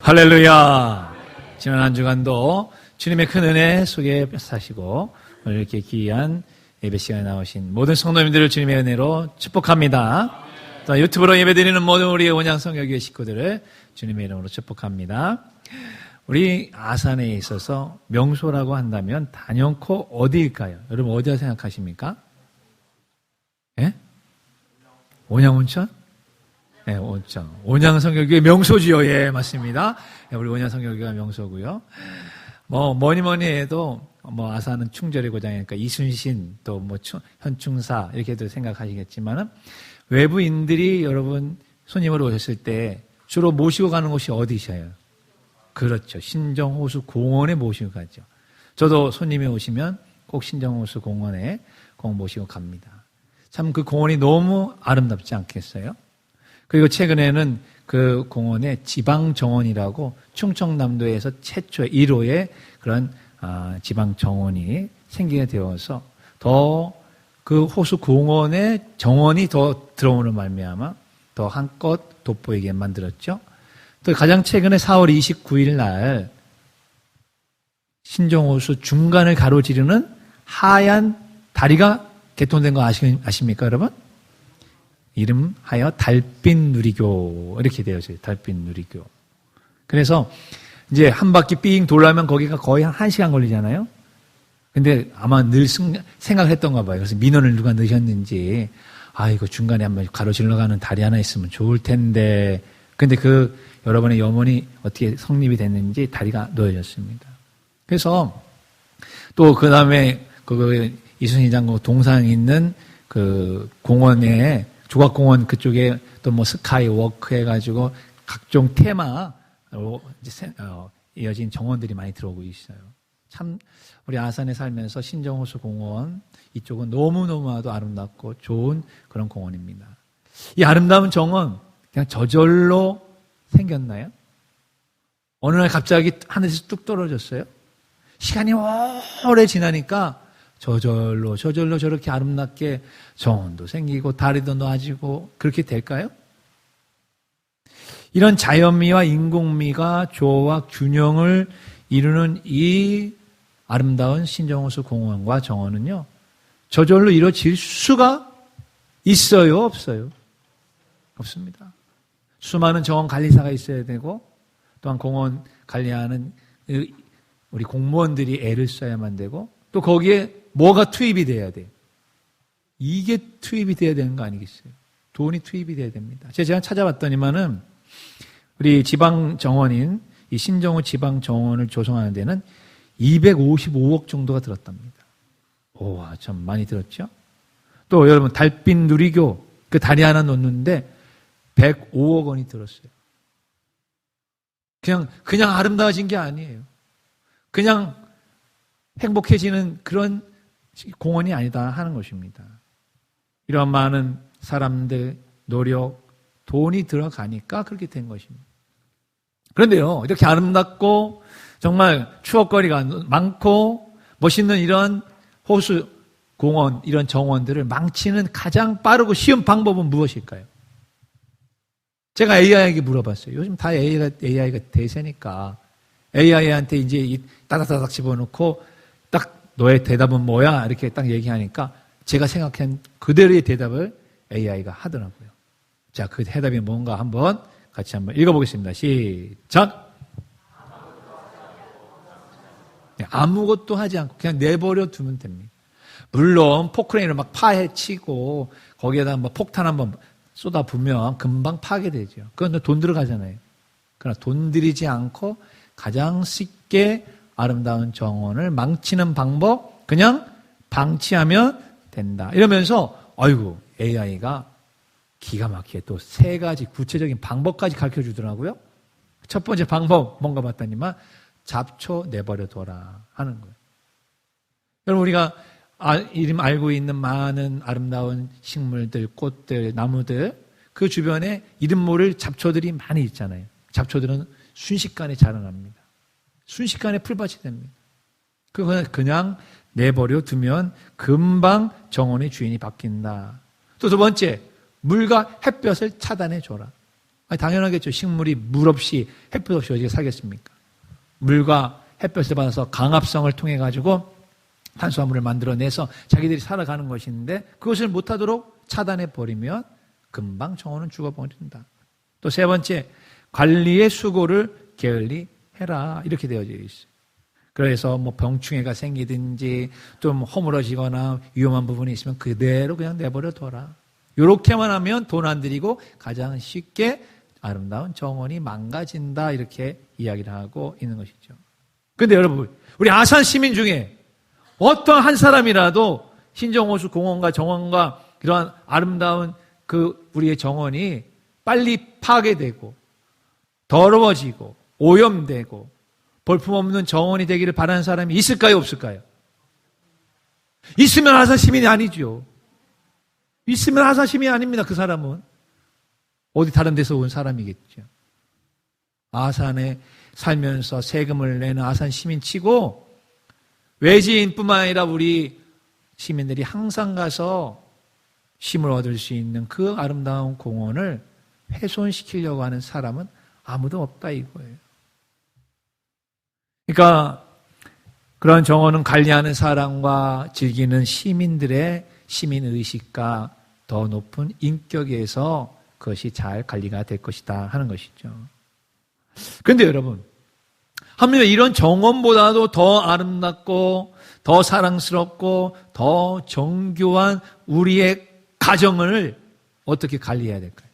할렐루야. 지난 한 주간도 주님의 큰 은혜 속에 사시고 오늘 이렇게 귀한 예배 시간에 나오신 모든 성도님들을 주님의 은혜로 축복합니다. 또 유튜브로 예배드리는 모든 우리의 온양성교회 식구들을 주님의 이름으로 축복합니다. 우리 아산에 있어서 명소라고 한다면 단연코 어디일까요? 여러분 어디라 생각하십니까? 예? 온양온천? 네, 온천. 온양성교회 명소지요. 예, 맞습니다. 네, 우리 온양성교회가 명소고요. 뭐니 해도, 아산은 충절의 고장이니까 이순신, 또 현충사, 이렇게도 생각하시겠지만은, 외부인들이 여러분 손님으로 오셨을 때 주로 모시고 가는 곳이 어디셔요? 그렇죠. 신정호수 공원에 모시고 가죠. 저도 손님이 오시면 꼭 신정호수 공원에 꼭 모시고 갑니다. 참 그 공원이 너무 아름답지 않겠어요? 그리고 최근에는 그 공원에 지방정원이라고 충청남도에서 최초의 1호의 그런 지방정원이 생기게 되어서 더 그 호수 공원에 정원이 더 들어오는 말미암아 더 한껏 돋보이게 만들었죠. 또 가장 최근에 4월 29일 날 신정호수 중간을 가로지르는 하얀 다리가 개통된 거 아십니까, 여러분? 이름하여 달빛 누리교 이렇게 되어져요. 달빛 누리교. 그래서 이제 한 바퀴 삥 돌려면 거기가 거의 한 1시간 걸리잖아요. 근데 아마 늘 생각을 했던가 봐요. 그래서 민원을 누가 넣으셨는지 이거 중간에 한번 가로질러 가는 다리 하나 있으면 좋을 텐데. 근데 그 여러분의 염원이 어떻게 성립이 됐는지 다리가 놓여졌습니다. 그래서 또 그 다음에 그 이순신 장군 동상 있는 그 공원에 조각공원 그쪽에 또 스카이워크 해가지고 각종 테마로 이어진 정원들이 많이 들어오고 있어요. 참 우리 아산에 살면서 신정호수 공원 이쪽은 너무너무나도 아름답고 좋은 그런 공원입니다. 이 아름다운 정원 그냥 저절로 생겼나요? 어느 날 갑자기 하늘에서 뚝 떨어졌어요? 시간이 오래 지나니까 저절로 저렇게 아름답게 정원도 생기고 다리도 놓아지고 그렇게 될까요? 이런 자연미와 인공미가 조화와 균형을 이루는 이 아름다운 신정호수 공원과 정원은요, 저절로 이루어질 수가 있어요, 없어요? 없습니다. 수많은 정원 관리사가 있어야 되고 또한 공원 관리하는 우리 공무원들이 애를 써야만 되고 또 거기에 뭐가 투입이 돼야 돼요? 이게 투입이 돼야 되는 거 아니겠어요? 돈이 투입이 돼야 됩니다. 제가 찾아봤더니만은 우리 지방정원인 이 신정호 지방정원을 조성하는 데는 255억 정도가 들었답니다. 와, 참 많이 들었죠? 또 여러분 달빛 누리교 그 다리 하나 놓는데 105억 원이 들었어요. 그냥 아름다워진 게 아니에요. 그냥 행복해지는 그런 공원이 아니다 하는 것입니다. 이런 많은 사람들, 노력, 돈이 들어가니까 그렇게 된 것입니다. 그런데요, 이렇게 아름답고 정말 추억거리가 많고 멋있는 이런 호수, 공원, 이런 정원들을 망치는 가장 빠르고 쉬운 방법은 무엇일까요? 제가 AI에게 물어봤어요. 요즘 다 AI가 대세니까 AI한테 이제 따닥따닥 집어넣고 딱 너의 대답은 뭐야? 이렇게 딱 얘기하니까 제가 생각한 그대로의 대답을 AI가 하더라고요. 자, 그 대답이 뭔가 같이 한번 읽어보겠습니다. 시작! 아무것도 하지 않고 그냥 내버려 두면 됩니다. 물론 포크레인을 막 파헤치고 거기에다 폭탄 한번 쏟아부으면 금방 파괴되죠. 그건 돈 들어가잖아요. 그러나 돈 들이지 않고 가장 쉽게 아름다운 정원을 망치는 방법 그냥 방치하면 된다. 이러면서 AI가 기가 막히게 또 3가지 구체적인 방법까지 가르쳐 주더라고요. 첫 번째 방법 뭔가 봤더니만 잡초 내버려 둬라 하는 거예요. 여러분 우리가 이름 알고 있는 많은 아름다운 식물들, 꽃들, 나무들 그 주변에 이름 모를 잡초들이 많이 있잖아요. 잡초들은 순식간에 자라납니다. 순식간에 풀밭이 됩니다. 그거 그냥 내버려 두면 금방 정원의 주인이 바뀐다. 또 두 번째, 물과 햇볕을 차단해 줘라. 아니, 당연하겠죠. 식물이 물 없이 햇볕 없이 어디에 살겠습니까? 물과 햇볕을 받아서 강압성을 통해 가지고 탄수화물을 만들어내서 자기들이 살아가는 것인데 그것을 못하도록 차단해 버리면 금방 정원은 죽어버린다. 또 세 번째, 관리의 수고를 게을리 해라. 이렇게 되어져 있어요. 그래서 뭐 병충해가 생기든지 좀 허물어지거나 위험한 부분이 있으면 그대로 그냥 내버려 둬라. 이렇게만 하면 돈 안 들이고 가장 쉽게 아름다운 정원이 망가진다. 이렇게 이야기를 하고 있는 것이죠. 그런데 여러분, 우리 아산 시민 중에 어떤 한 사람이라도 신정호수 공원과 정원과 이러한 아름다운 그 우리의 정원이 빨리 파괴되고 더러워지고 오염되고 볼품없는 정원이 되기를 바라는 사람이 있을까요? 없을까요? 있으면 아산 시민이 아니죠. 있으면 아산 시민이 아닙니다. 그 사람은 어디 다른 데서 온 사람이겠죠. 아산에 살면서 세금을 내는 아산 시민치고 외지인뿐만 아니라 우리 시민들이 항상 가서 쉼을 얻을 수 있는 그 아름다운 공원을 훼손시키려고 하는 사람은 아무도 없다 이거예요. 그러니까 그런 정원은 관리하는 사람과 즐기는 시민들의 시민의식과 더 높은 인격에서 그것이 잘 관리가 될 것이다 하는 것이죠. 그런데 여러분, 하물며 이런 정원보다도 더 아름답고 더 사랑스럽고 더 정교한 우리의 가정을 어떻게 관리해야 될까요?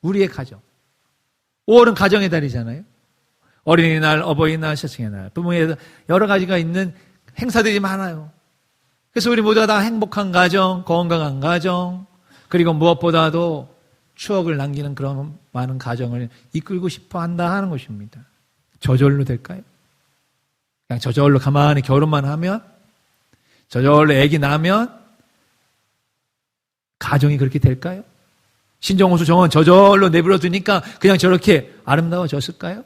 우리의 가정. 5월은 가정의 달이잖아요. 어린이날, 어버이날, 스승의 날, 부모의 여러 가지가 있는 행사들이 많아요. 그래서 우리 모두가 다 행복한 가정, 건강한 가정, 그리고 무엇보다도 추억을 남기는 그런 많은 가정을 이끌고 싶어 한다 하는 것입니다. 저절로 될까요? 그냥 저절로 가만히 결혼만 하면, 저절로 아기 낳으면 가정이 그렇게 될까요? 신정호수 정원 저절로 내버려 두니까 그냥 저렇게 아름다워졌을까요?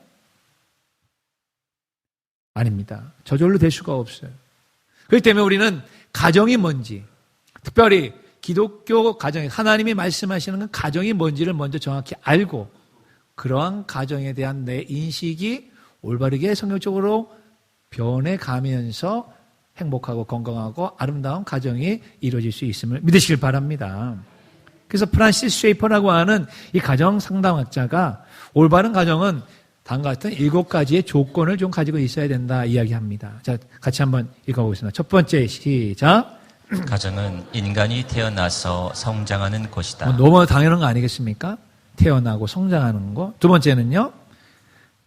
아닙니다. 저절로 될 수가 없어요. 그렇기 때문에 우리는 가정이 뭔지, 특별히 기독교 가정이, 하나님이 말씀하시는 건 가정이 뭔지를 먼저 정확히 알고 그러한 가정에 대한 내 인식이 올바르게 성경적으로 변해가면서 행복하고 건강하고 아름다운 가정이 이루어질 수 있음을 믿으시길 바랍니다. 그래서 프란시스 쉐이퍼라고 하는 이 가정 상담학자가 올바른 가정은 다음과 같은 7가지의 조건을 좀 가지고 있어야 된다 이야기합니다. 자, 같이 한번 읽어보겠습니다. 첫 번째, 시작. 가정은 인간이 태어나서 성장하는 곳이다. 너무 당연한 거 아니겠습니까? 태어나고 성장하는 거. 두 번째는요.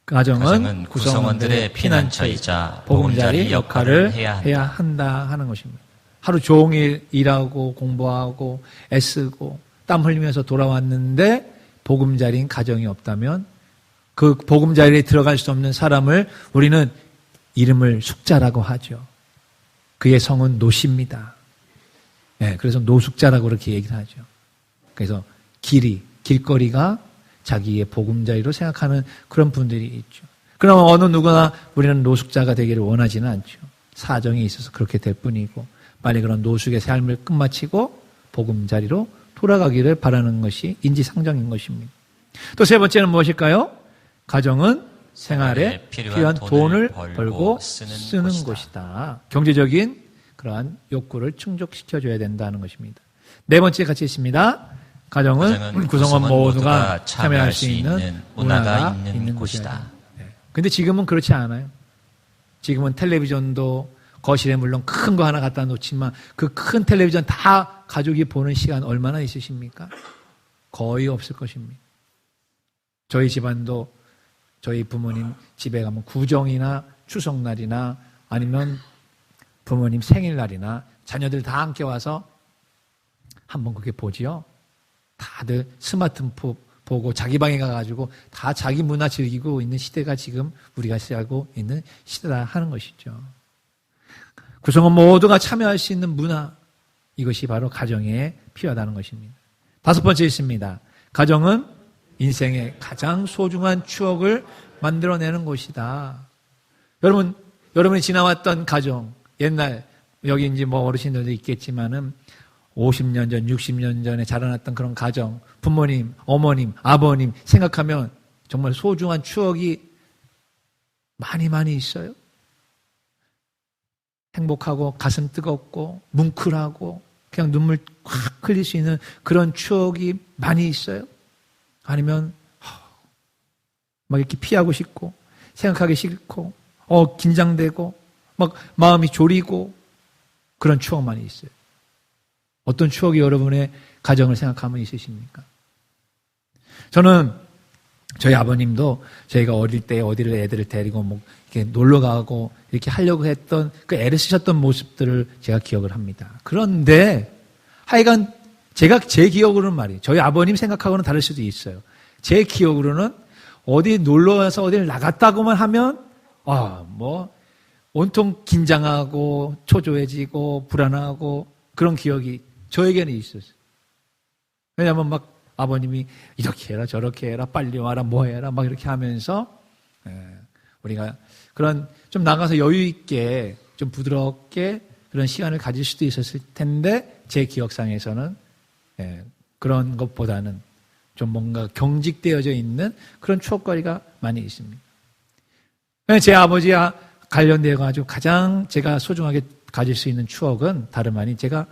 가정은 구성원들의 피난처이자 보금자리 역할을 해야 한다 하는 것입니다. 하루 종일 일하고 공부하고 애쓰고 땀 흘리면서 돌아왔는데 보금자리인 가정이 없다면 그 보금자리에 들어갈 수 없는 사람을 우리는 이름을 숙자라고 하죠. 그의 성은 노시입니다. 네, 그래서 노숙자라고 그렇게 얘기를 하죠. 그래서 길거리가 자기의 보금자리로 생각하는 그런 분들이 있죠. 그러나 어느 누구나 우리는 노숙자가 되기를 원하지는 않죠. 사정이 있어서 그렇게 될 뿐이고 빨리 그런 노숙의 삶을 끝마치고 보금자리로 돌아가기를 바라는 것이 인지상정인 것입니다. 또 세 번째는 무엇일까요? 가정은 생활에 필요한 돈을 벌고 쓰는 곳이다. 경제적인 그러한 욕구를 충족시켜줘야 된다는 것입니다. 네 번째 같이 있습니다. 가정은 구성원 모두가 참여할 수 있는 문화가 있는 곳이다. 그런데 지금은 그렇지 않아요. 지금은 텔레비전도 거실에 물론 큰 거 하나 갖다 놓지만 그 큰 텔레비전 다 가족이 보는 시간 얼마나 있으십니까? 거의 없을 것입니다. 저희 집안도 저희 부모님 집에 가면 구정이나 추석날이나 아니면 부모님 생일날이나 자녀들 다 함께 와서 한번 그렇게 보지요. 다들 스마트폰 보고 자기 방에 가가지고 다 자기 문화 즐기고 있는 시대가 지금 우리가 살고 있는 시대다 하는 것이죠. 구성원 모두가 참여할 수 있는 문화, 이것이 바로 가정에 필요하다는 것입니다. 다섯 번째 있습니다. 가정은 인생의 가장 소중한 추억을 만들어내는 곳이다. 여러분이 지나왔던 가정, 옛날, 여기 이제 뭐 어르신들도 있겠지만은 50년 전, 60년 전에 자라났던 그런 가정, 부모님, 어머님, 아버님 생각하면 정말 소중한 추억이 많이 있어요. 행복하고 가슴 뜨겁고 뭉클하고 그냥 눈물 확 흘릴 수 있는 그런 추억이 많이 있어요. 아니면 막 이렇게 피하고 싶고 생각하기 싫고 긴장되고 막 마음이 졸이고 그런 추억 많이 있어요. 어떤 추억이 여러분의 가정을 생각하면 있으십니까? 저는 저희 아버님도 저희가 어릴 때 어디를 애들을 데리고 뭐 이렇게 놀러 가고 이렇게 하려고 했던 그 애를 쓰셨던 모습들을 제가 기억을 합니다. 그런데 하여간 제가 제 기억으로는 말이에요. 저희 아버님 생각하고는 다를 수도 있어요. 제 기억으로는 어디 놀러 와서 어디를 나갔다고만 하면 뭐 온통 긴장하고 초조해지고 불안하고 그런 기억이 저에게는 있었어요. 왜냐하면 막 아버님이 이렇게 해라 저렇게 해라 빨리 와라 뭐 해라 막 이렇게 하면서 우리가 그런 좀 나가서 여유 있게 좀 부드럽게 그런 시간을 가질 수도 있었을 텐데 제 기억상에서는 그런 것보다는 좀 뭔가 경직되어져 있는 그런 추억거리가 많이 있습니다. 제 아버지와 관련되어 가지고 가장 제가 소중하게 가질 수 있는 추억은 다름 아닌 제가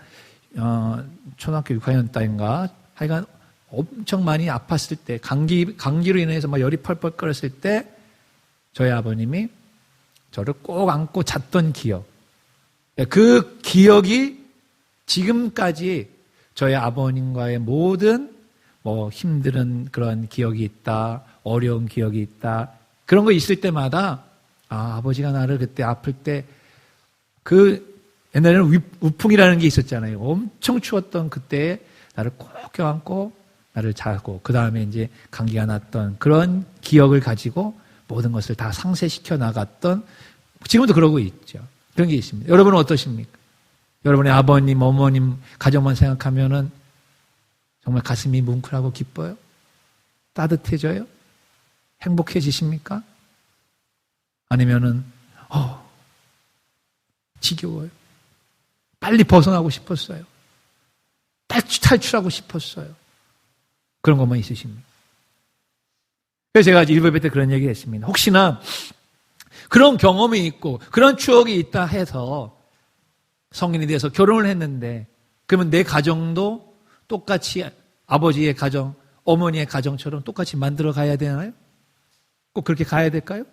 초등학교 6학년 때인가 하여간 엄청 많이 아팠을 때 감기로 인해서 막 열이 펄펄 끓었을 때 저희 아버님이 저를 꼭 안고 잤던 기억. 그 기억이 지금까지 저희 아버님과의 모든 뭐 힘든 그런 기억이 있다, 어려운 기억이 있다 그런 거 있을 때마다 아버지가 나를 그때 아플 때 그 옛날에는 우풍이라는 게 있었잖아요. 엄청 추웠던 그때에 나를 꼭 껴안고 나를 자고 그 다음에 이제 감기가 났던 그런 기억을 가지고 모든 것을 다 상쇄시켜 나갔던 지금도 그러고 있죠. 그런 게 있습니다. 여러분은 어떠십니까? 여러분의 아버님, 어머님 가정만 생각하면은 정말 가슴이 뭉클하고 기뻐요? 따뜻해져요? 행복해지십니까? 아니면은 지겨워요. 빨리 벗어나고 싶었어요. 탈출하고 싶었어요. 그런 것만 있으십니까? 그래서 제가 일부 예배 때 그런 얘기를 했습니다. 혹시나 그런 경험이 있고 그런 추억이 있다 해서 성인이 돼서 결혼을 했는데 그러면 내 가정도 똑같이 아버지의 가정, 어머니의 가정처럼 똑같이 만들어 가야 되나요? 꼭 그렇게 가야 될까요?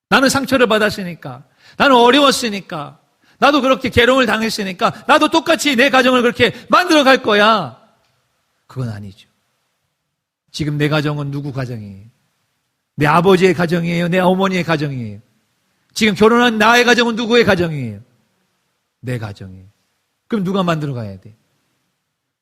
나는 상처를 받았으니까, 나는 어려웠으니까, 나도 그렇게 괴로움을 당했으니까 나도 똑같이 내 가정을 그렇게 만들어 갈 거야. 그건 아니죠. 지금 내 가정은 누구 가정이에요? 내 아버지의 가정이에요? 내 어머니의 가정이에요? 지금 결혼한 나의 가정은 누구의 가정이에요? 내 가정이에요. 그럼 누가 만들어 가야 돼?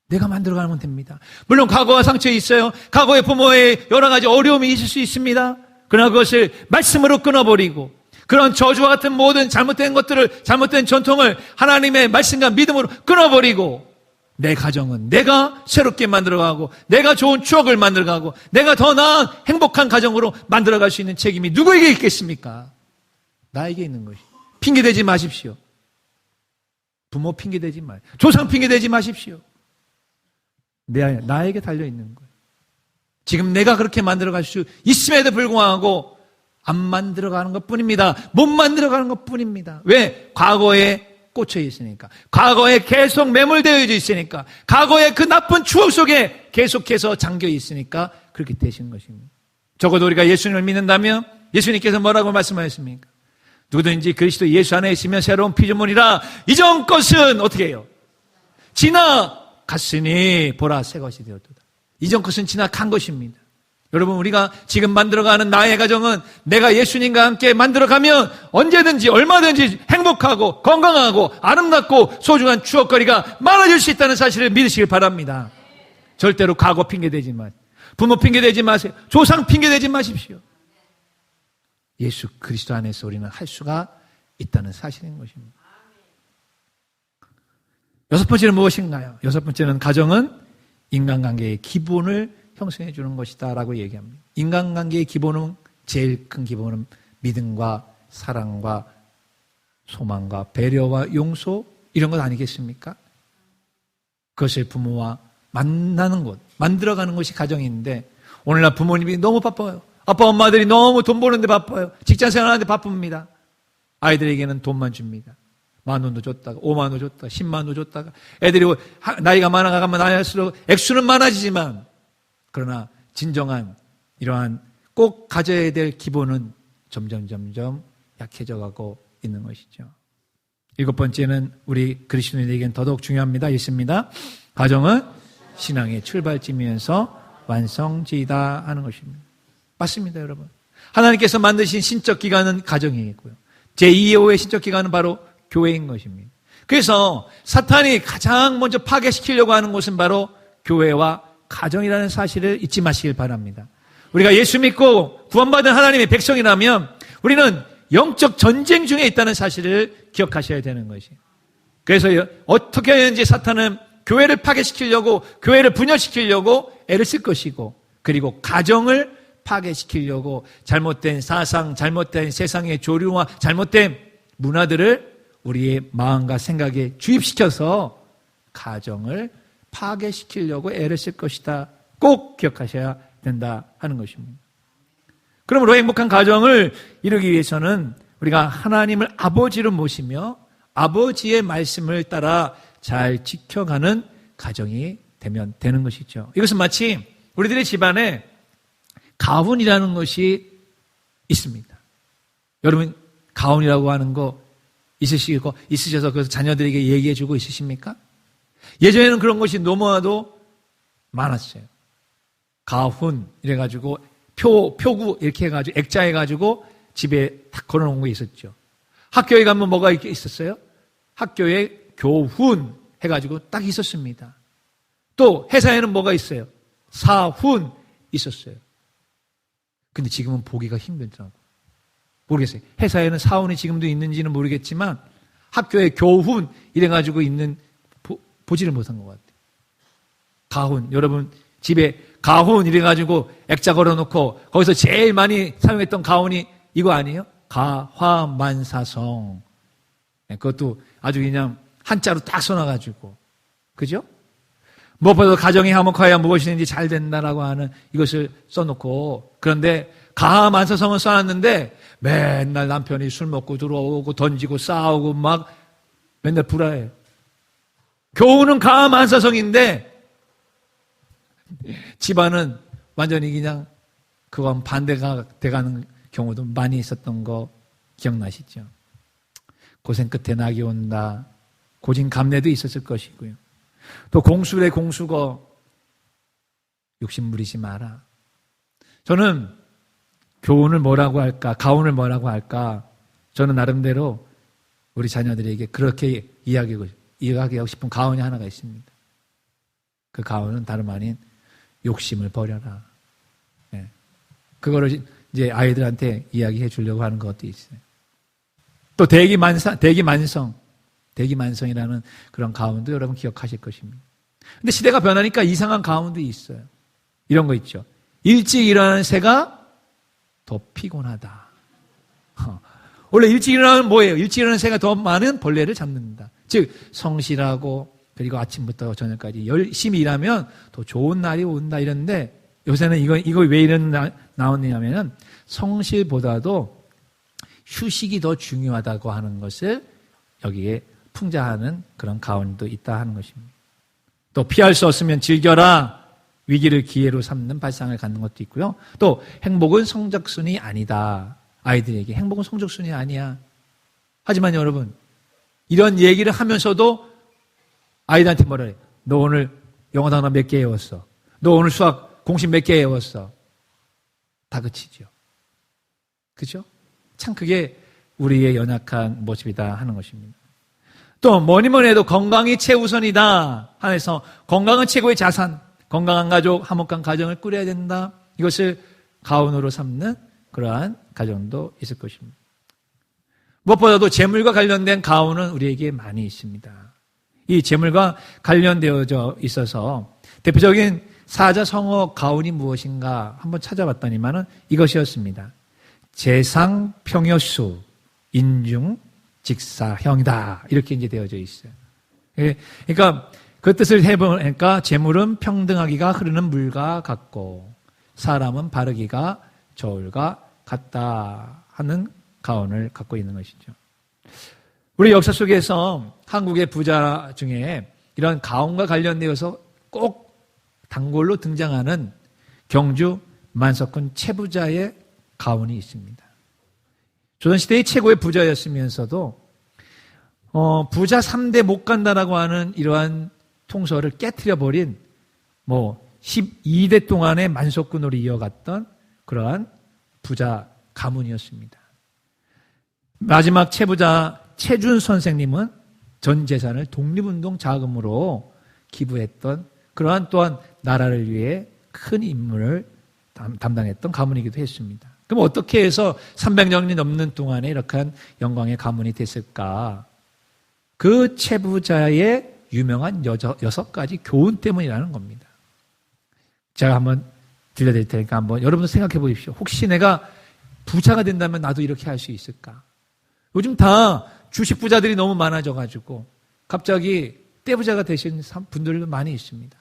내가 만들어 가면 됩니다. 물론 과거와 상처 있어요. 과거의 부모의 여러 가지 어려움이 있을 수 있습니다. 그러나 그것을 말씀으로 끊어버리고 그런 저주와 같은 모든 잘못된 것들을, 잘못된 전통을 하나님의 말씀과 믿음으로 끊어버리고 내 가정은 내가 새롭게 만들어가고 내가 좋은 추억을 만들어가고 내가 더 나은 행복한 가정으로 만들어갈 수 있는 책임이 누구에게 있겠습니까? 나에게 있는 것이. 핑계대지 마십시오. 부모 핑계대지 마십시오. 조상 핑계대지 마십시오. 나에게 달려있는 거예요. 지금 내가 그렇게 만들어갈 수 있음에도 불구하고 안 만들어가는 것 뿐입니다. 못 만들어가는 것 뿐입니다. 왜? 과거에 꽂혀 있으니까. 과거에 계속 매몰되어 있으니까. 과거의 그 나쁜 추억 속에 계속해서 잠겨 있으니까 그렇게 되신 것입니다. 적어도 우리가 예수님을 믿는다면 예수님께서 뭐라고 말씀하셨습니까? 누구든지 그리스도 예수 안에 있으면 새로운 피조물이라. 이전 것은 어떻게 해요? 지나갔으니 보라 새 것이 되었도다. 이전 것은 지나간 것입니다. 여러분, 우리가 지금 만들어가는 나의 가정은 내가 예수님과 함께 만들어가면 언제든지 얼마든지 행복하고 건강하고 아름답고 소중한 추억거리가 많아질 수 있다는 사실을 믿으시길 바랍니다. 절대로 과거 핑계대지 마세요. 부모 핑계대지 마세요. 조상 핑계대지 마십시오. 예수 그리스도 안에서 우리는 할 수가 있다는 사실인 것입니다. 여섯 번째는 무엇인가요? 여섯 번째는 가정은 인간관계의 기본을 형성해 주는 것이다 라고 얘기합니다. 인간관계의 기본은, 제일 큰 기본은 믿음과 사랑과 소망과 배려와 용서 이런 것 아니겠습니까? 그것을 부모와 만나는 곳, 만들어가는 것이 가정인데 오늘날 부모님이 너무 바빠요. 아빠 엄마들이 너무 돈 버는데 바빠요. 직장 생활하는데 바쁩니다. 아이들에게는 돈만 줍니다. 10,000원도 줬다가 50,000원 줬다가 100,000원 줬다가 애들이 나이가 많아가면 나이할수록 액수는 많아지지만 그러나 진정한 이러한 꼭 가져야 될 기본은 점점 약해져가고 있는 것이죠. 7번째는 우리 그리스도인에게는 더더욱 중요합니다. 있습니다. 가정은 신앙의 출발점이면서 완성지이다 하는 것입니다. 맞습니다, 여러분. 하나님께서 만드신 신적 기관은 가정이고요. 제2의 신적 기관은 바로 교회인 것입니다. 그래서 사탄이 가장 먼저 파괴시키려고 하는 곳은 바로 교회와 가정이라는 사실을 잊지 마시길 바랍니다. 우리가 예수 믿고 구원받은 하나님의 백성이라면 우리는 영적 전쟁 중에 있다는 사실을 기억하셔야 되는 것이에요. 그래서 어떻게 하는지 사탄은 교회를 파괴시키려고, 교회를 분열시키려고 애를 쓸 것이고, 그리고 가정을 파괴시키려고 잘못된 사상, 잘못된 세상의 조류와 잘못된 문화들을 우리의 마음과 생각에 주입시켜서 가정을 파괴시키려고 애를 쓸 것이다. 꼭 기억하셔야 된다 하는 것입니다. 그러므로 행복한 가정을 이루기 위해서는 우리가 하나님을 아버지로 모시며 아버지의 말씀을 따라 잘 지켜가는 가정이 되면 되는 것이죠. 이것은 마치 우리들의 집안에 가훈이라는 것이 있습니다. 여러분 가훈이라고 하는 거 있으셔서 그래서 자녀들에게 얘기해주고 있으십니까? 예전에는 그런 것이 너무나도 많았어요. 가훈 이래가지고 표구 이렇게 해가지고 액자해가지고 집에 탁 걸어놓은 거 있었죠. 학교에 가면 뭐가 있었어요? 학교에 교훈 해가지고 딱 있었습니다. 또 회사에는 뭐가 있어요? 사훈 있었어요. 근데 지금은 보기가 힘들더라고요. 모르겠어요. 회사에는 사훈이 지금도 있는지는 모르겠지만 학교에 교훈 이래가지고 있는 보지를 못한 것 같아요. 가훈, 여러분 집에 가훈 이래가지고 액자 걸어놓고 거기서 제일 많이 사용했던 가훈이 이거 아니에요? 가화만사성. 그것도 아주 그냥 한자로 딱 써놔가지고, 그죠? 무엇보다 가정이 화목하여 무엇이든지 잘 된다라고 하는 이것을 써놓고, 그런데 가화만사성은 써놨는데 맨날 남편이 술 먹고 들어오고 던지고 싸우고 막 맨날 불화해요. 교훈은 가화만사성인데 집안은 완전히 그냥 그건 반대가 돼가는 경우도 많이 있었던 거 기억나시죠? 고생 끝에 낙이 온다. 고진감래도 있었을 것이고요. 또 공수래 공수거 욕심 부리지 마라. 저는 교훈을 뭐라고 할까, 가훈을 뭐라고 할까, 저는 나름대로 우리 자녀들에게 그렇게 이야기하고 싶은 가훈이 하나가 있습니다. 그 가훈은 다름 아닌 욕심을 버려라. 네. 그거를 이제 아이들한테 이야기해 주려고 하는 것도 있어요. 또 대기만성이라는 그런 가훈도 여러분 기억하실 것입니다. 근데 시대가 변하니까 이상한 가훈도 있어요. 이런 거 있죠. 일찍 일어나는 새가 더 피곤하다. 원래 일찍 일어나면 뭐예요? 일찍 일어나는 새가 더 많은 벌레를 잡는다. 즉 성실하고 그리고 아침부터 저녁까지 열심히 일하면 더 좋은 날이 온다 이랬는데 요새는 이거 왜 이런 나오느냐면은 성실보다도 휴식이 더 중요하다고 하는 것을 여기에 풍자하는 그런 가훈도 있다 하는 것입니다. 또 피할 수 없으면 즐겨라. 위기를 기회로 삼는 발상을 갖는 것도 있고요. 또 행복은 성적순이 아니다. 아이들에게 행복은 성적순이 아니야. 하지만 여러분 이런 얘기를 하면서도 아이들한테 뭐라 해요? 너 오늘 영어 단어 몇 개 외웠어? 너 오늘 수학 공식 몇 개 외웠어? 다 그치죠. 그죠? 참 그게 우리의 연약한 모습이다 하는 것입니다. 또 뭐니 해도 건강이 최우선이다 하면서 건강은 최고의 자산, 건강한 가족, 화목한 가정을 꾸려야 된다. 이것을 가훈으로 삼는 그러한 가정도 있을 것입니다. 무엇보다도 재물과 관련된 가훈은 우리에게 많이 있습니다. 이 재물과 관련되어져 있어서 대표적인 사자성어 가훈이 무엇인가 한번 찾아봤더니만은 이것이었습니다. 재상 평여수 인중 직사형이다. 이렇게 이제 되어져 있어요. 그러니까 그 뜻을 해보니까 재물은 평등하기가 흐르는 물과 같고 사람은 바르기가 저울과 같다 하는 가언을 갖고 있는 것이죠. 우리 역사 속에서 한국의 부자 중에 이런 가언과 관련되어서 꼭 단골로 등장하는 경주 만석군 채부자의 가언이 있습니다. 조선시대의 최고의 부자였으면서도 부자 3대 못 간다라고 하는 이러한 통설을 깨트려버린 12대 동안의 만석군으로 이어갔던 그러한 부자 가문이었습니다. 마지막 채부자 최준 선생님은 전 재산을 독립운동 자금으로 기부했던 그러한 또한 나라를 위해 큰 임무를 담당했던 가문이기도 했습니다. 그럼 어떻게 해서 300년이 넘는 동안에 이렇게 영광의 가문이 됐을까? 그 채부자의 유명한 6가지 교훈 때문이라는 겁니다. 제가 한번 들려드릴 테니까 한번 여러분도 생각해 보십시오. 혹시 내가 부자가 된다면 나도 이렇게 할 수 있을까? 요즘 다 주식 부자들이 너무 많아져가지고 갑자기 떼부자가 되신 분들도 많이 있습니다.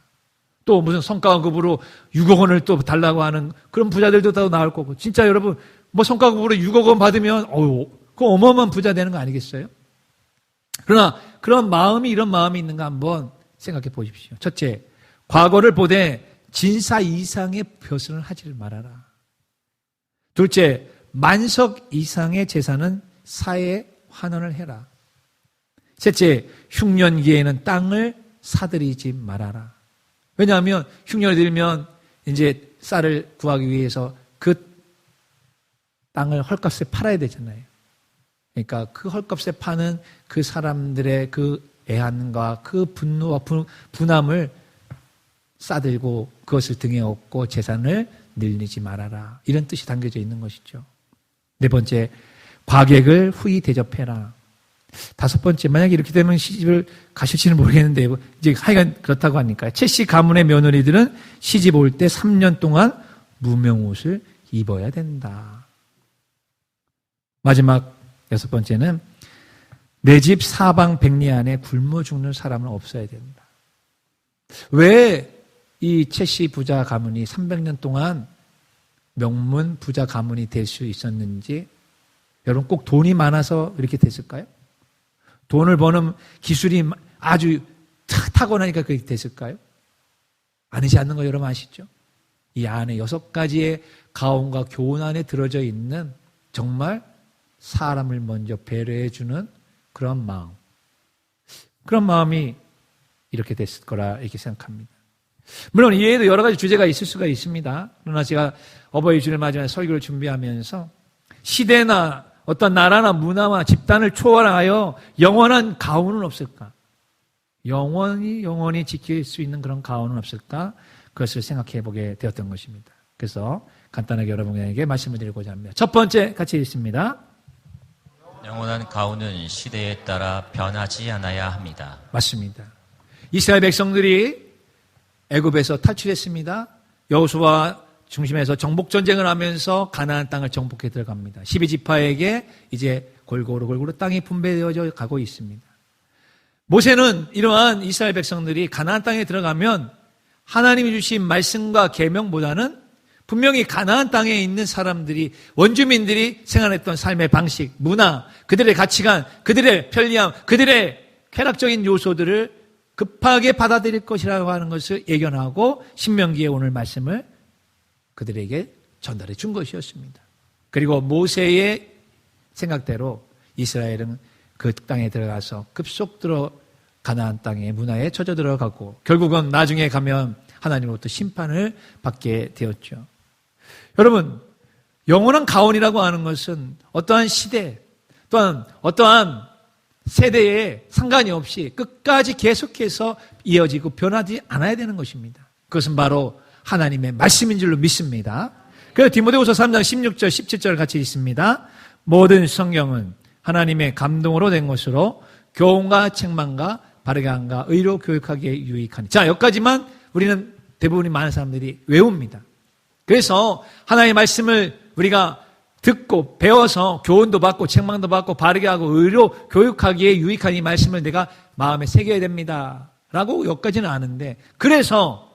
또 무슨 성과급으로 6억 원을 또 달라고 하는 그런 부자들도 더 나올 거고. 진짜 여러분 성과급으로 6억 원 받으면 그거 어마어마한 부자 되는 거 아니겠어요? 그러나 그런 마음이 이런 마음이 있는가 한번 생각해 보십시오. 첫째, 과거를 보되 진사 이상의 벼슬을 하지를 말아라. 둘째, 만석 이상의 재산은 사회에 환원을 해라. 셋째, 흉년기에는 땅을 사들이지 말아라. 왜냐하면 흉년이 들면 이제 쌀을 구하기 위해서 그 땅을 헐값에 팔아야 되잖아요. 그러니까 그 헐값에 파는 그 사람들의 그 애한과 그 분노와 분함을 싸들고 그것을 등에 업고 재산을 늘리지 말아라. 이런 뜻이 담겨져 있는 것이죠. 네 번째, 과객을 후히 대접해라. 다섯 번째, 만약에 이렇게 되면 시집을 가실지는 모르겠는데 이제 하여간 그렇다고 하니까 채씨 가문의 며느리들은 시집 올 때 3년 동안 무명옷을 입어야 된다. 마지막 여섯 번째는 내 집 사방 백리 안에 굶어 죽는 사람은 없어야 된다. 왜 이 채씨 부자 가문이 300년 동안 명문 부자 가문이 될 수 있었는지 여러분 꼭 돈이 많아서 이렇게 됐을까요? 돈을 버는 기술이 아주 타고나니까 그렇게 됐을까요? 아니지 않는 거 여러분 아시죠? 이 안에 6가지의 가언과 교훈 안에 들어져 있는 정말 사람을 먼저 배려해주는 그런 마음. 그런 마음이 이렇게 됐을 거라 이렇게 생각합니다. 물론 이외에도 여러 가지 주제가 있을 수가 있습니다. 그러나 제가 어버이 주를 맞이하며 설교를 준비하면서 시대나 어떤 나라나 문화와 집단을 초월하여 영원한 가훈은 없을까? 영원히 지킬 수 있는 그런 가훈은 없을까? 그것을 생각해 보게 되었던 것입니다. 그래서 간단하게 여러분에게 말씀을 드리고자 합니다. 첫 번째 같이 읽습니다. 영원한 가훈은 시대에 따라 변하지 않아야 합니다. 맞습니다. 이스라엘 백성들이 애굽에서 탈출했습니다. 여호수아 중심에서 정복 전쟁을 하면서 가나안 땅을 정복해 들어갑니다. 12지파에게 이제 골고루 땅이 분배되어져 가고 있습니다. 모세는 이러한 이스라엘 백성들이 가나안 땅에 들어가면 하나님이 주신 말씀과 계명보다는 분명히 가나안 땅에 있는 사람들이 원주민들이 생활했던 삶의 방식, 문화, 그들의 가치관, 그들의 편리함, 그들의 쾌락적인 요소들을 급하게 받아들일 것이라고 하는 것을 예견하고 신명기에 오늘 말씀을 그들에게 전달해 준 것이었습니다. 그리고 모세의 생각대로 이스라엘은 그 땅에 들어가서 급속도로 가나안 땅의 문화에 젖어 들어가고 결국은 나중에 가면 하나님으로부터 심판을 받게 되었죠. 여러분, 영원한 가훈이라고 하는 것은 어떠한 시대 또한 어떠한 세대에 상관이 없이 끝까지 계속해서 이어지고 변하지 않아야 되는 것입니다. 그것은 바로 하나님의 말씀인 줄로 믿습니다. 그래서 디모데후서 3장 16절 17절 같이 읽습니다. 모든 성경은 하나님의 감동으로 된 것으로 교훈과 책망과 바르게 함과 의로 교육하기에 유익하니. 자, 여기까지만 우리는 대부분이 많은 사람들이 외웁니다. 그래서 하나님의 말씀을 우리가 듣고 배워서 교훈도 받고 책망도 받고 바르게 하고 의로 교육하기에 유익한 이 말씀을 내가 마음에 새겨야 됩니다 라고 여기까지는 아는데, 그래서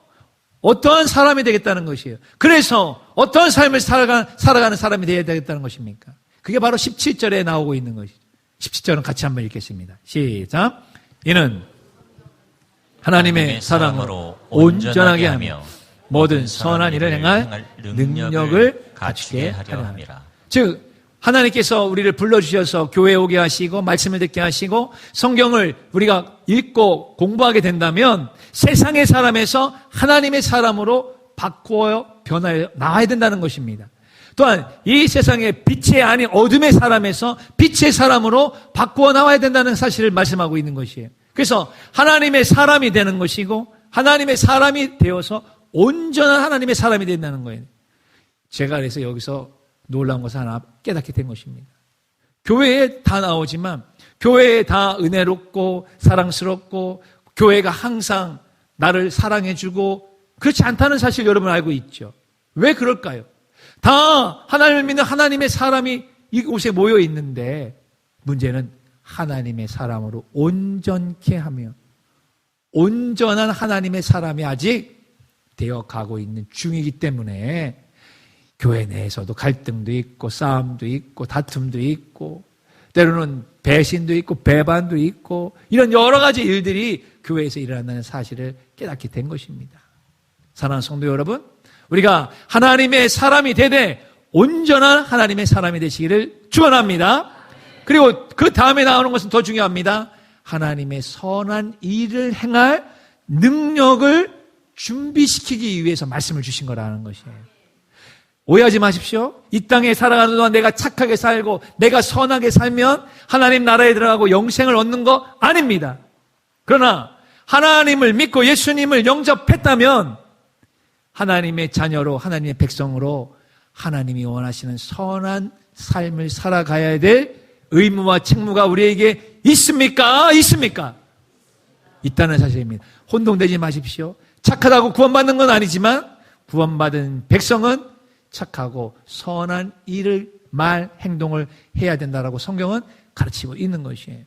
어떠한 사람이 되겠다는 것이에요. 그래서 어떠한 삶을 살아가는 사람이 되어야 되겠다는 것입니까? 그게 바로 17절에 나오고 있는 것이죠. 17절은 같이 한번 읽겠습니다. 시작. 이는 하나님의 사랑으로 온전하게 하며 모든 선한 일을 행할 능력을 갖추게 하려 함이라. 즉 하나님께서 우리를 불러주셔서 교회에 오게 하시고 말씀을 듣게 하시고 성경을 우리가 읽고 공부하게 된다면 세상의 사람에서 하나님의 사람으로 바꾸어 변하여 나와야 된다는 것입니다. 또한 이 세상의 빛이 아닌 어둠의 사람에서 빛의 사람으로 바꾸어 나와야 된다는 사실을 말씀하고 있는 것이에요. 그래서 하나님의 사람이 되는 것이고 하나님의 사람이 되어서 온전한 하나님의 사람이 된다는 거예요. 제가 그래서 여기서 놀라운 것을 하나 깨닫게 된 것입니다. 교회에 다 나오지만 교회에 다 은혜롭고 사랑스럽고 교회가 항상 나를 사랑해주고 그렇지 않다는 사실 여러분 알고 있죠. 왜 그럴까요? 다 하나님을 믿는 하나님의 사람이 이곳에 모여 있는데 문제는 하나님의 사람으로 온전케 하며 온전한 하나님의 사람이 아직 되어가고 있는 중이기 때문에 교회 내에서도 갈등도 있고 싸움도 있고 다툼도 있고 때로는 배신도 있고 배반도 있고 이런 여러 가지 일들이 교회에서 일어난다는 사실을 깨닫게 된 것입니다. 사랑하는 성도 여러분, 우리가 하나님의 사람이 되되 온전한 하나님의 사람이 되시기를 축원합니다. 그리고 그 다음에 나오는 것은 더 중요합니다. 하나님의 선한 일을 행할 능력을 준비시키기 위해서 말씀을 주신 거라는 것이에요. 오해하지 마십시오. 이 땅에 살아가는 동안 내가 착하게 살고 내가 선하게 살면 하나님 나라에 들어가고 영생을 얻는 거 아닙니다. 그러나 하나님을 믿고 예수님을 영접했다면 하나님의 자녀로 하나님의 백성으로 하나님이 원하시는 선한 삶을 살아가야 될 의무와 책무가 우리에게 있습니까? 있습니까? 있다는 사실입니다. 혼동되지 마십시오. 착하다고 구원받는 건 아니지만 구원받은 백성은 착하고 선한 일을 말, 행동을 해야 된다라고 성경은 가르치고 있는 것이에요.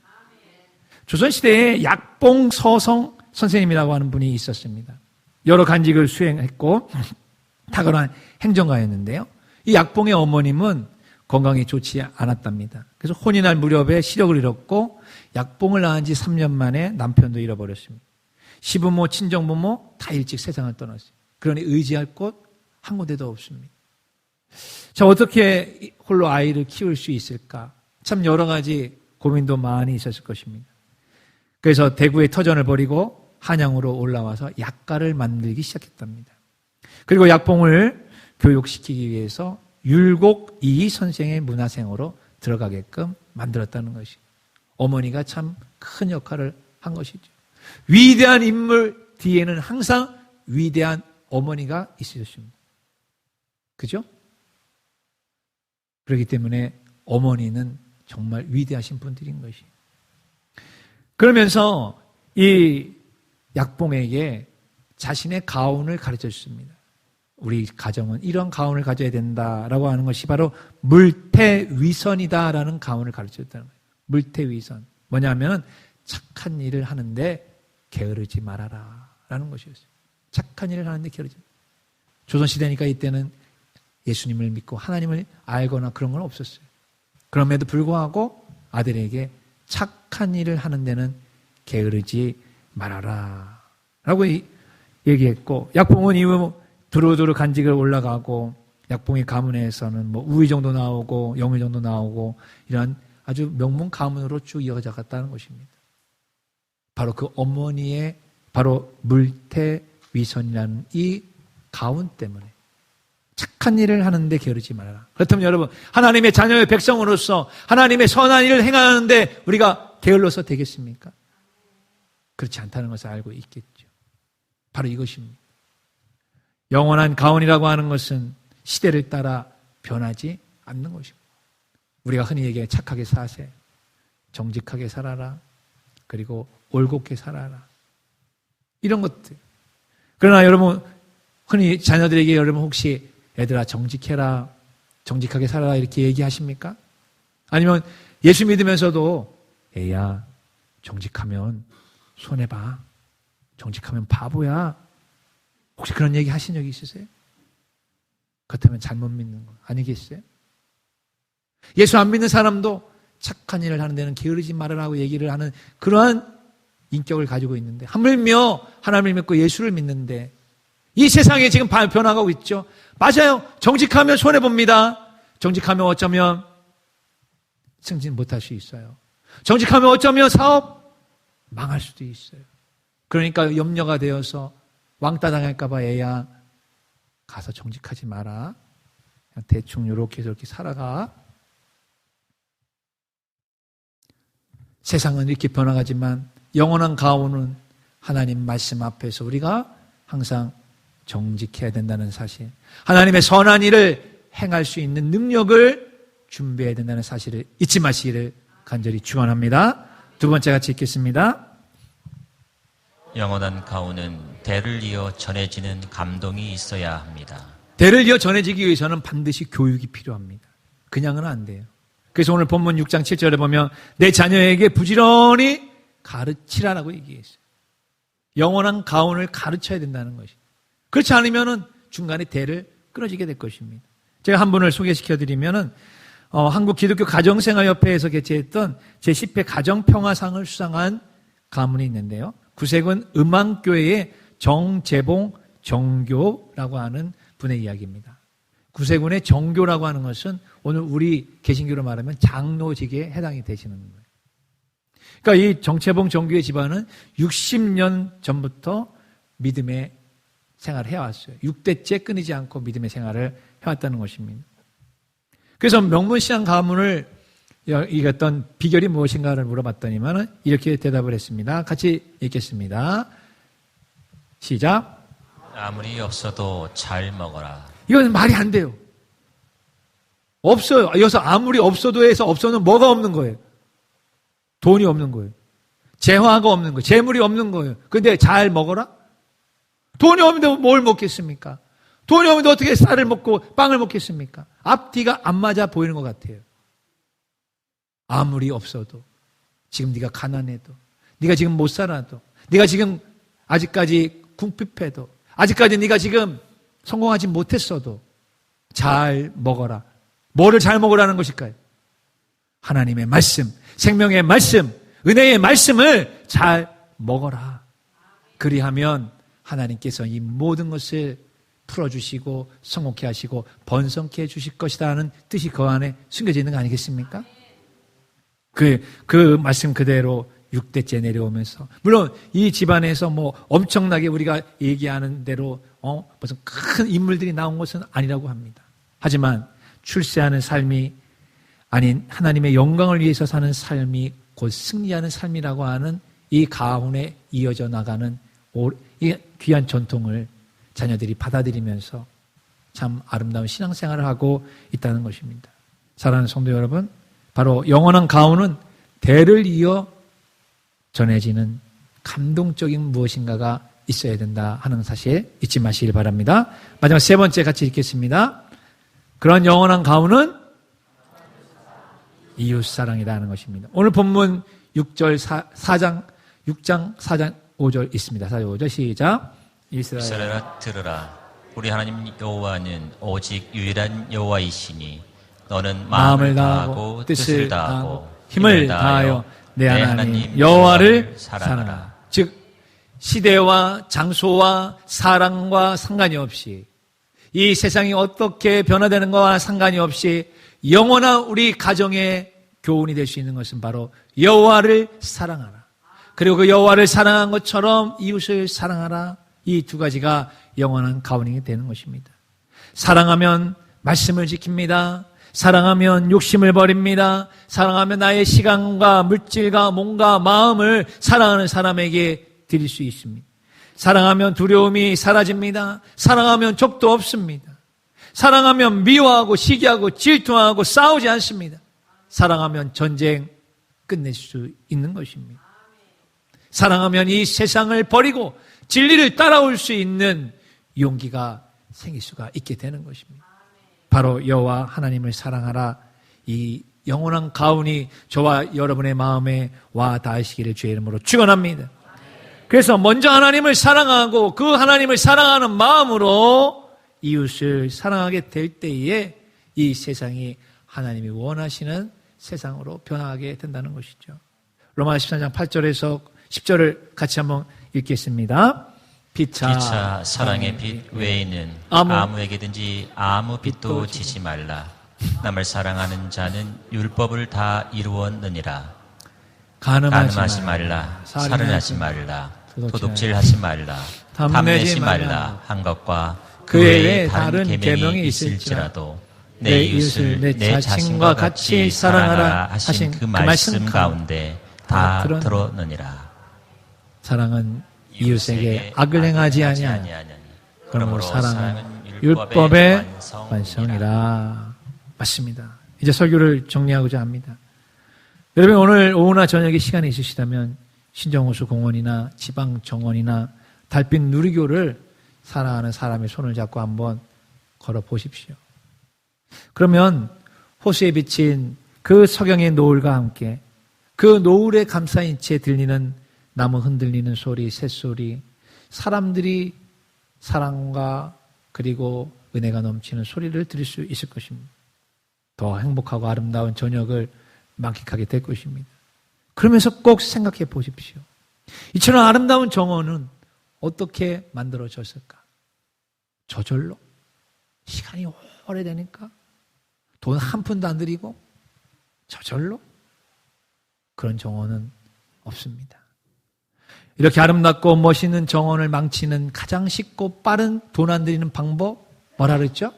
조선시대에 약봉서성 선생님이라고 하는 분이 있었습니다. 여러 간직을 수행했고 탁월한 행정가였는데요. 이 약봉의 어머님은 건강이 좋지 않았답니다. 그래서 혼이 날 무렵에 시력을 잃었고 약봉을 낳은 지 3년 만에 남편도 잃어버렸습니다. 시부모, 친정부모 다 일찍 세상을 떠났어요. 그러니 의지할 곳 한 군데도 없습니다. 자, 어떻게 홀로 아이를 키울 수 있을까? 참 여러 가지 고민도 많이 있었을 것입니다. 그래서 대구에 터전을 벌이고 한양으로 올라와서 약가를 만들기 시작했답니다. 그리고 약봉을 교육시키기 위해서 율곡 이희 선생의 문화생으로 들어가게끔 만들었다는 것이 어머니가 참 큰 역할을 한 것이죠. 위대한 인물 뒤에는 항상 위대한 어머니가 있으셨습니다. 그죠? 그렇기 때문에 어머니는 정말 위대하신 분들인 것이. 그러면서 이 약봉에게 자신의 가운을 가르쳐 줬습니다. 우리 가정은 이런 가운을 가져야 된다라고 하는 것이 바로 물태위선이다라는 가운을 가르쳐 줬다는 거예요. 물태위선. 뭐냐면 착한 일을 하는데 게으르지 말아라 라는 것이었어요. 착한 일을 하는데 게으르지 말아라. 조선시대니까 이때는 예수님을 믿고 하나님을 알거나 그런 건 없었어요. 그럼에도 불구하고 아들에게 착한 일을 하는 데는 게으르지 말아라 라고 얘기했고 약봉은 이후 두루두루 간직을 올라가고 약봉의 가문에서는 뭐 우의 정도 나오고 영의 정도 나오고 이런 아주 명문 가문으로 쭉 이어져 갔다는 것입니다. 바로 그 어머니의 바로 물태위선이라는 이 가운 때문에 착한 일을 하는데 게으르지 말아라. 그렇다면 여러분 하나님의 자녀의 백성으로서 하나님의 선한 일을 행하는데 우리가 게을러서 되겠습니까? 그렇지 않다는 것을 알고 있겠죠. 바로 이것입니다. 영원한 가온이라고 하는 것은 시대를 따라 변하지 않는 것입니다. 우리가 흔히 얘기해 착하게 사세, 정직하게 살아라, 그리고 올곧게 살아라. 이런 것들. 그러나 여러분 흔히 자녀들에게 여러분 혹시 애들아 정직해라, 정직하게 살아라 이렇게 얘기하십니까? 아니면 예수 믿으면서도 애야 정직하면 손해봐. 정직하면 바보야. 혹시 그런 얘기 하신 적이 있으세요? 그렇다면 잘못 믿는 거 아니겠어요? 예수 안 믿는 사람도 착한 일을 하는 데는 게으르지 말으라고 얘기를 하는 그러한 인격을 가지고 있는데, 하물며 하나님을 믿고 예수를 믿는데 이 세상에 지금 변화가고 있죠. 맞아요. 정직하면 손해봅니다. 정직하면 어쩌면 승진 못할 수 있어요. 정직하면 어쩌면 사업 망할 수도 있어요. 그러니까 염려가 되어서 왕따 당할까 봐 애야 가서 정직하지 마라. 그냥 대충 요렇게 저렇게 살아가. 세상은 이렇게 변화가지만 영원한 가오는 하나님 말씀 앞에서 우리가 항상 정직해야 된다는 사실, 하나님의 선한 일을 행할 수 있는 능력을 준비해야 된다는 사실을 잊지 마시기를 간절히 축원합니다. 두 번째 같이 읽겠습니다. 영원한 가오는 대를 이어 전해지는 감동이 있어야 합니다. 대를 이어 전해지기 위해서는 반드시 교육이 필요합니다. 그냥은 안 돼요. 그래서 오늘 본문 6장 7절에 보면 내 자녀에게 부지런히 가르치라라고 얘기했어요. 영원한 가온을 가르쳐야 된다는 것이. 그렇지 않으면은 중간에 대를 끊어지게 될 것입니다. 제가 한 분을 소개시켜드리면은 한국 기독교 가정생활협회에서 개최했던 제10회 가정평화상을 수상한 가문이 있는데요. 구세군 음암교회의 정재봉 정교라고 하는 분의 이야기입니다. 구세군의 정교라고 하는 것은 오늘 우리 개신교로 말하면 장로직에 해당이 되시는 거예요. 그러니까 이 정재봉 정교의 집안은 60년 전부터 믿음의 생활을 해왔어요. 6대째 끊이지 않고 믿음의 생활을 해왔다는 것입니다. 그래서 명문신앙 가문을 이겼던 비결이 무엇인가를 물어봤더니만 이렇게 대답을 했습니다. 같이 읽겠습니다. 시작. 아무리 없어도 잘 먹어라. 이건 말이 안 돼요. 없어요. 여기서 아무리 없어도 해서 없어는 뭐가 없는 거예요? 돈이 없는 거예요. 재화가 없는 거예요. 재물이 없는 거예요. 근데 잘 먹어라? 돈이 없는데 뭘 먹겠습니까? 돈이 없는데 어떻게 쌀을 먹고 빵을 먹겠습니까? 앞뒤가 안 맞아 보이는 것 같아요. 아무리 없어도, 지금 네가 가난해도, 네가 지금 못 살아도, 네가 지금 아직까지 궁핍해도, 아직까지 네가 지금 성공하지 못했어도 잘 먹어라. 뭐를 잘 먹으라는 것일까요? 하나님의 말씀, 생명의 말씀, 은혜의 말씀을 잘 먹어라. 그리하면 하나님께서 이 모든 것을 풀어주시고 성공케 하시고 번성케 해주실 것이다 하는 뜻이 그 안에 숨겨져 있는 거 아니겠습니까? 그 말씀 그대로 6대째 내려오면서, 물론 이 집안에서 뭐 엄청나게 우리가 얘기하는 대로 무슨 큰 인물들이 나온 것은 아니라고 합니다. 하지만 출세하는 삶이 아닌 하나님의 영광을 위해서 사는 삶이 곧 승리하는 삶이라고 하는 이 가문에 이어져 나가는 이 귀한 전통을 자녀들이 받아들이면서 참 아름다운 신앙생활을 하고 있다는 것입니다. 사랑하는 성도 여러분, 바로 영원한 가문은 대를 이어 전해지는 감동적인 무엇인가가 있어야 된다 하는 사실 잊지 마시길 바랍니다. 마지막 세 번째 같이 읽겠습니다. 그런 영원한 가문은 이웃사랑이다 하는 것입니다. 오늘 본문 6장 4장 5절 있습니다. 4절 5절 시작. 이스라엘아 들으라. 우리 하나님 여호와는 오직 유일한 여호와이시니 너는 마음을 다하고 뜻을 다하고 힘을 다하여 내 하나님 여호와를 사랑하라. 즉 시대와 장소와 사랑과 상관이 없이, 이 세상이 어떻게 변화되는 것과 상관이 없이 영원한 우리 가정의 교훈이 될 수 있는 것은 바로 여호와를 사랑하라. 그리고 그 여호와를 사랑한 것처럼 이웃을 사랑하라. 이 두 가지가 영원한 가문이 되는 것입니다. 사랑하면 말씀을 지킵니다. 사랑하면 욕심을 버립니다. 사랑하면 나의 시간과 물질과 몸과 마음을 사랑하는 사람에게 드릴 수 있습니다. 사랑하면 두려움이 사라집니다. 사랑하면 족도 없습니다. 사랑하면 미워하고 시기하고 질투하고 싸우지 않습니다. 사랑하면 전쟁 끝낼 수 있는 것입니다. 사랑하면 이 세상을 버리고 진리를 따라올 수 있는 용기가 생길 수가 있게 되는 것입니다. 바로 여호와 하나님을 사랑하라. 이 영원한 가훈이 저와 여러분의 마음에 와 닿으시기를 주의 이름으로 축원합니다. 그래서 먼저 하나님을 사랑하고 그 하나님을 사랑하는 마음으로 이웃을 사랑하게 될 때에 이 세상이 하나님이 원하시는 세상으로 변화하게 된다는 것이죠. 로마서 14장 8절에서 10절을 같이 한번 읽겠습니다. 피차 사랑의 빛 외에는 아무에게든지 아무 빛도 지지 말라. 남을 사랑하는 자는 율법을 다 이루었느니라. 간음하지 말라. 살인하지 말라. 도둑질하지 말라. 탐내지 말라. 한 것과 그 외에 다른 계명이 있을지라도 내 이웃을 내 자신과 같이 사랑하라 하신 그 말씀 가운데 다 들었느니라. 사랑은 이웃에게 악을 행하지 아니하니 그러므로 사랑은 율법의 완성이라. 맞습니다. 이제 설교를 정리하고자 합니다. 여러분 오늘 오후나 저녁에 시간이 있으시다면 신정호수 공원이나 지방정원이나 달빛 누리교를 사랑하는 사람의 손을 잡고 한번 걸어보십시오. 그러면 호수에 비친 그 석영의 노을과 함께 그 노을에 감싸인 채 들리는 나무 흔들리는 소리, 새소리, 사람들이 사랑과 그리고 은혜가 넘치는 소리를 들을 수 있을 것입니다. 더 행복하고 아름다운 저녁을 만끽하게 될 것입니다. 그러면서 꼭 생각해 보십시오. 이처럼 아름다운 정원은 어떻게 만들어졌을까? 저절로? 시간이 오래되니까? 돈 한 푼도 안 들이고? 저절로? 그런 정원은 없습니다. 이렇게 아름답고 멋있는 정원을 망치는 가장 쉽고 빠른 돈 안 들이는 방법 뭐라 그랬죠?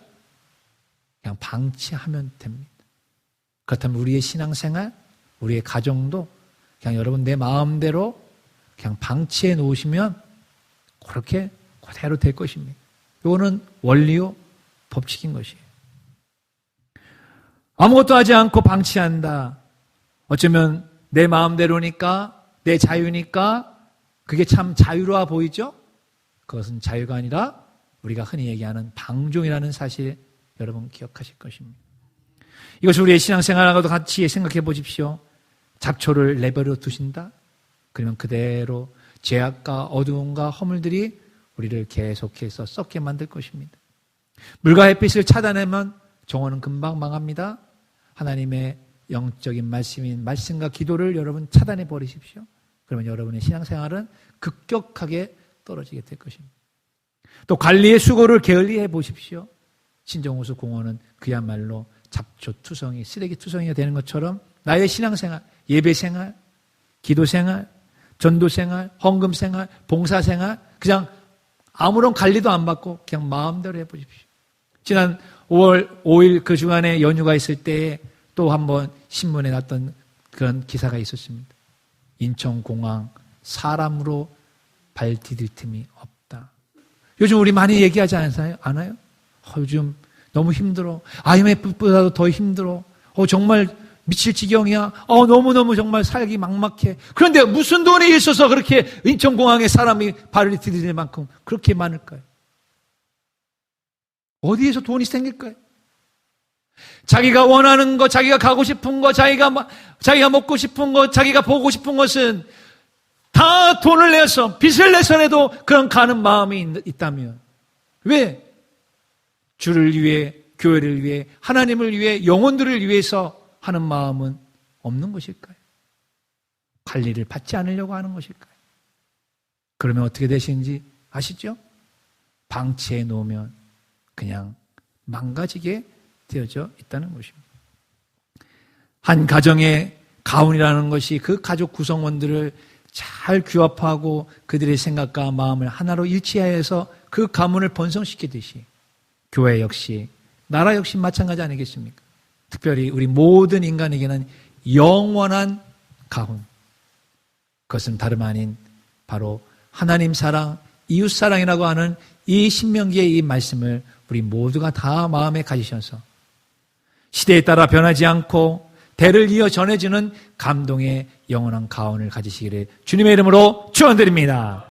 그냥 방치하면 됩니다. 그렇다면 우리의 신앙생활, 우리의 가정도 그냥 여러분 내 마음대로 그냥 방치해 놓으시면 그렇게 그대로 될 것입니다. 이거는 원리요, 법칙인 것이에요. 아무것도 하지 않고 방치한다. 어쩌면 내 마음대로니까, 내 자유니까 그게 참 자유로워 보이죠? 그것은 자유가 아니라 우리가 흔히 얘기하는 방종이라는 사실 여러분 기억하실 것입니다. 이것을 우리의 신앙생활하고도 같이 생각해 보십시오. 잡초를 내버려 두신다? 그러면 그대로 죄악과 어두움과 허물들이 우리를 계속해서 썩게 만들 것입니다. 물과 햇빛을 차단하면 정원은 금방 망합니다. 하나님의 영적인 말씀인 말씀과 기도를 여러분 차단해 버리십시오. 그러면 여러분의 신앙생활은 급격하게 떨어지게 될 것입니다. 또 관리의 수고를 게을리해 보십시오. 신정호수 공원은 그야말로 잡초투성이, 쓰레기투성이가 되는 것처럼 나의 신앙생활, 예배생활, 기도생활, 전도생활, 헌금생활, 봉사생활 그냥 아무런 관리도 안 받고 그냥 마음대로 해보십시오. 지난 5월 5일 그 주간에 연휴가 있을 때에 또 한번 신문에 났던 그런 기사가 있었습니다. 인천공항 사람으로 발 디딜 틈이 없다. 요즘 우리 많이 얘기하지 않아요? 요즘 너무 힘들어. IMF보다도 더 힘들어. 정말 미칠 지경이야. 너무너무 정말 살기 막막해. 그런데 무슨 돈이 있어서 그렇게 인천공항에 사람이 발을 디딜 만큼 그렇게 많을까요? 어디에서 돈이 생길까요? 자기가 원하는 것, 자기가 가고 싶은 것, 자기가 먹고 싶은 것, 자기가 보고 싶은 것은 다 돈을 내서 빚을 내서라도 그런 가는 마음이 있다면 왜 주를 위해, 교회를 위해, 하나님을 위해, 영혼들을 위해서 하는 마음은 없는 것일까요? 관리를 받지 않으려고 하는 것일까요? 그러면 어떻게 되시는지 아시죠? 방치해 놓으면 그냥 망가지게 되어져 있다는 것입니다. 한 가정의 가훈이라는 것이 그 가족 구성원들을 잘 규합하고 그들의 생각과 마음을 하나로 일치하여서 그 가문을 번성시키듯이 교회 역시, 나라 역시 마찬가지 아니겠습니까? 특별히 우리 모든 인간에게는 영원한 가훈. 그것은 다름 아닌 바로 하나님 사랑, 이웃 사랑이라고 하는 이 신명기의 이 말씀을 우리 모두가 다 마음에 가지셔서 시대에 따라 변하지 않고 대를 이어 전해주는 감동의 영원한 가훈을 가지시기를 주님의 이름으로 축원드립니다.